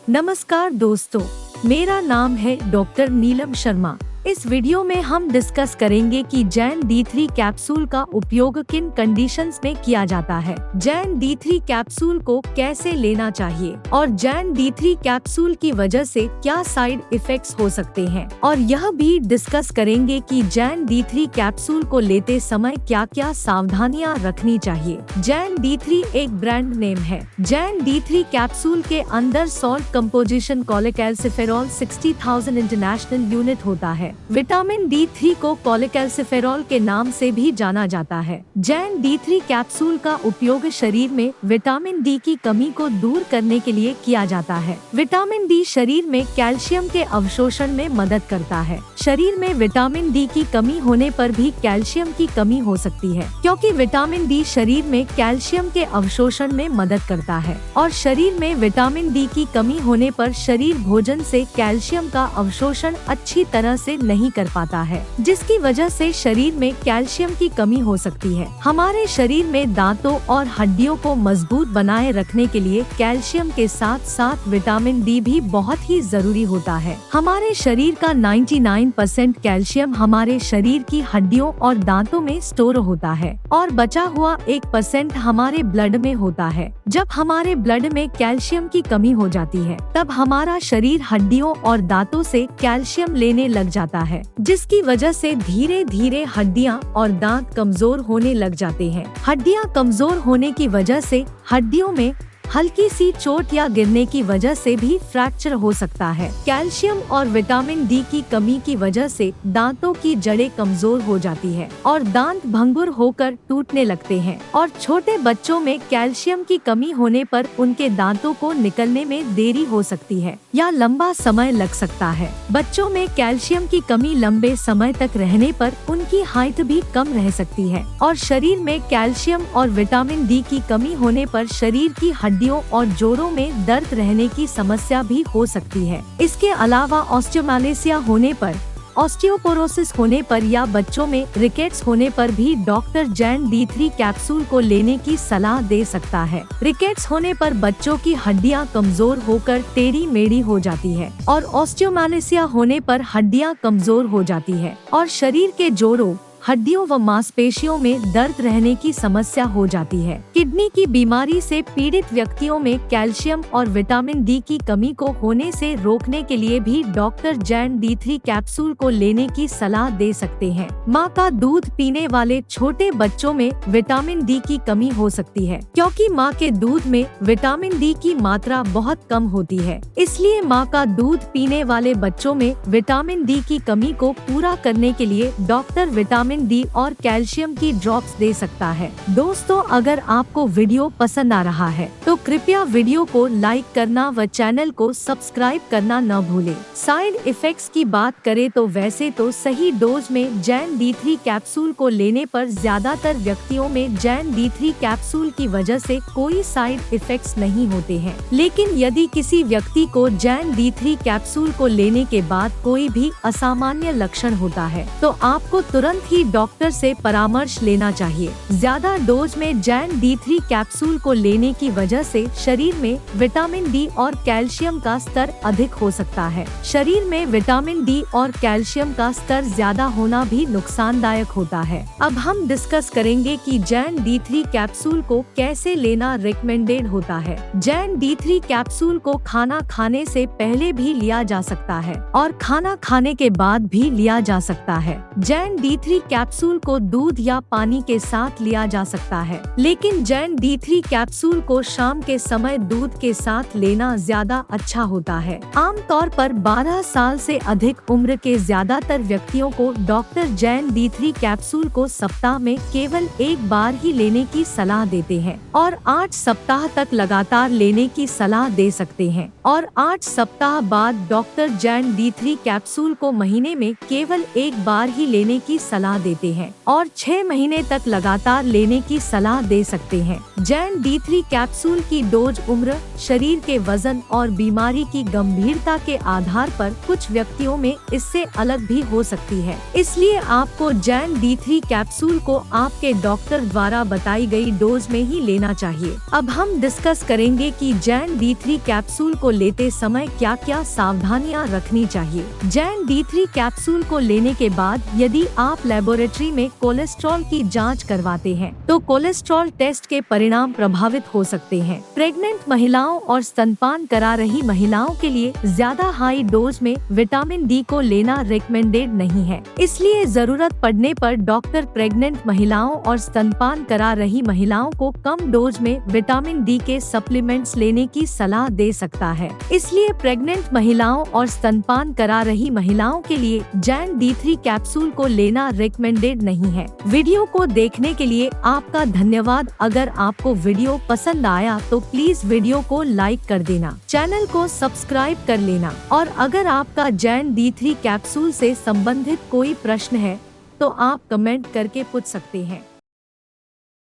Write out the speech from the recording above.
नमस्कार दोस्तों, मेरा नाम है डॉक्टर नीलम शर्मा। इस वीडियो में हम डिस्कस करेंगे कि जैन D3 कैप्सूल का उपयोग किन कंडीशंस में किया जाता है, जैन D3 कैप्सूल को कैसे लेना चाहिए और जैन D3 कैप्सूल की वजह से क्या साइड इफेक्ट्स हो सकते हैं, और यह भी डिस्कस करेंगे कि जैन D3 कैप्सूल को लेते समय क्या क्या सावधानियां रखनी चाहिए। जैन D3 एक ब्रांड नेम है। जैन D3 कैप्सूल के अंदर salt composition cholecalciferol 60,000 international unit होता है। विटामिन D3 को कोलेकैल्सिफेरॉल के नाम से भी जाना जाता है। जैन D3 कैप्सूल का उपयोग शरीर में विटामिन D की कमी को दूर करने के लिए किया जाता है। विटामिन D शरीर में कैल्शियम के अवशोषण में मदद करता है। शरीर में विटामिन D की कमी होने पर भी कैल्शियम की कमी हो सकती है, क्योंकि विटामिन D शरीर में कैल्शियम के अवशोषण में मदद करता है और शरीर में विटामिन D की कमी होने पर शरीर भोजन से कैल्शियम का अवशोषण अच्छी तरह से नहीं कर पाता है, जिसकी वजह से शरीर में कैल्शियम की कमी हो सकती है। हमारे शरीर में दांतों और हड्डियों को मजबूत बनाए रखने के लिए कैल्शियम के साथ साथ विटामिन D भी बहुत ही जरूरी होता है। हमारे शरीर का 99% कैल्शियम हमारे शरीर की हड्डियों और दांतों में स्टोर होता है और बचा हुआ 1% हमारे ब्लड में होता है। जब हमारे ब्लड में कैल्शियम की कमी हो जाती है, तब हमारा शरीर हड्डियों और दांतों से कैल्शियम लेने लग जाता है, जिसकी वजह से धीरे धीरे हड्डियां और दांत कमजोर होने लग जाते हैं। हड्डियां कमजोर होने की वजह से हड्डियों में हल्की सी चोट या गिरने की वजह से भी फ्रैक्चर हो सकता है। कैल्शियम और विटामिन D की कमी की वजह से दांतों की जड़ें कमजोर हो जाती है और दांत भंगुर होकर टूटने लगते हैं, और छोटे बच्चों में कैल्शियम की कमी होने पर उनके दांतों को निकलने में देरी हो सकती है या लंबा समय लग सकता है। बच्चों में कैल्शियम की कमी लंबे समय तक रहने पर उनकी हाइट भी कम रह सकती है, और शरीर में कैल्शियम और विटामिन D की कमी होने पर शरीर की हड्डियों और जोड़ों में दर्द रहने की समस्या भी हो सकती है। इसके अलावा ऑस्टियोमालेसिया होने पर, ऑस्टियोपोरोसिस होने पर या बच्चों में रिकेट्स होने पर भी डॉक्टर जैन D3 कैप्सूल को लेने की सलाह दे सकता है। रिकेट्स होने पर बच्चों की हड्डियां कमजोर होकर टेढ़ी मेढ़ी हो जाती है और ऑस्टियोमालेसिया होने पर हड्डियां कमजोर हो जाती है और शरीर के जोड़ों, हड्डियों व मांसपेशियों में दर्द रहने की समस्या हो जाती है। किडनी की बीमारी से पीड़ित व्यक्तियों में कैल्शियम और विटामिन D की कमी को होने से रोकने के लिए भी डॉक्टर जैन D3 कैप्सूल को लेने की सलाह दे सकते हैं। माँ का दूध पीने वाले छोटे बच्चों में विटामिन D की कमी हो सकती है, क्योंकि माँ के दूध में विटामिन D की मात्रा बहुत कम होती है। इसलिए माँ का दूध पीने वाले बच्चों में विटामिन D की कमी को पूरा करने के लिए डॉक्टर विटामिन D और कैल्शियम की ड्रॉप्स दे सकता है। दोस्तों, अगर आपको वीडियो पसंद आ रहा है तो कृपया वीडियो को लाइक करना व चैनल को सब्सक्राइब करना न भूलें। साइड इफेक्ट्स की बात करें तो वैसे तो सही डोज में जैन D3 कैप्सूल को लेने पर ज्यादातर व्यक्तियों में जैन D3 कैप्सूल की वजह से कोई साइड इफेक्ट्स नहीं होते हैं, लेकिन यदि किसी व्यक्ति को जैन D3 कैप्सूल को लेने के बाद कोई भी असामान्य लक्षण होता है तो आपको तुरंत ही डॉक्टर से परामर्श लेना चाहिए। ज्यादा डोज में जैन D3 कैप्सूल को लेने की वजह से शरीर में विटामिन D और कैल्शियम का स्तर अधिक हो सकता है। शरीर में विटामिन D और कैल्शियम का स्तर ज्यादा होना भी नुकसानदायक होता है। अब हम डिस्कस करेंगे कि जैन D3 कैप्सूल को कैसे लेना रिकमेंडेड होता है। जैन D3 कैप्सूल को खाना खाने से पहले भी लिया जा सकता है और खाना खाने के बाद भी लिया जा सकता है। जैन D3 कैप्सूल को दूध या पानी के साथ लिया जा सकता है, लेकिन जैन D3 कैप्सूल को शाम के समय दूध के साथ लेना ज्यादा अच्छा होता है। आमतौर पर 12 साल से अधिक उम्र के ज्यादातर व्यक्तियों को डॉक्टर जैन D3 कैप्सूल को सप्ताह में केवल एक बार ही लेने की सलाह देते हैं और 8 सप्ताह तक लगातार लेने की सलाह दे सकते हैं, और 8 सप्ताह बाद डॉक्टर जैन D3 कैप्सूल को महीने में केवल एक बार ही लेने की सलाह देते हैं और 6 महीने तक लगातार लेने की सलाह दे सकते हैं। जैन D3 कैप्सूल की डोज उम्र, शरीर के वजन और बीमारी की गंभीरता के आधार पर कुछ व्यक्तियों में इससे अलग भी हो सकती है। इसलिए आपको जैन D3 कैप्सूल को आपके डॉक्टर द्वारा बताई गई डोज में ही लेना चाहिए। अब हम डिस्कस करेंगे कि जैन D3 कैप्सूल को लेते समय क्या क्या सावधानियां रखनी चाहिए। जैन D3 कैप्सूल को लेने के बाद यदि आप लेबोरेटरी में कोलेस्ट्रॉल की जांच करवाते हैं तो कोलेस्ट्रॉल टेस्ट के परिणाम प्रभावित हो सकते हैं। प्रेग्नेंट महिलाओं और स्तनपान करा रही महिलाओं के लिए ज्यादा हाई डोज में विटामिन डी को लेना रिकमेंडेड नहीं है। इसलिए जरूरत पड़ने पर डॉक्टर प्रेग्नेंट महिलाओं और स्तनपान करा रही महिलाओं को कम डोज में विटामिन डी के सप्लीमेंट्स लेने की सलाह दे सकता है। इसलिए प्रेग्नेंट महिलाओं और स्तनपान करा रही महिलाओं के लिए जैन D3 कैप्सूल को लेना रिकमेंडेड नहीं है। वीडियो को देखने के लिए आपका धन्यवाद। अगर आपको वीडियो पसंद आया तो प्लीज वीडियो को लाइक कर देना, चैनल को सब्सक्राइब कर लेना और अगर आपका जैन D3 कैप्सूल से संबंधित कोई प्रश्न है तो आप कमेंट करके पूछ सकते हैं।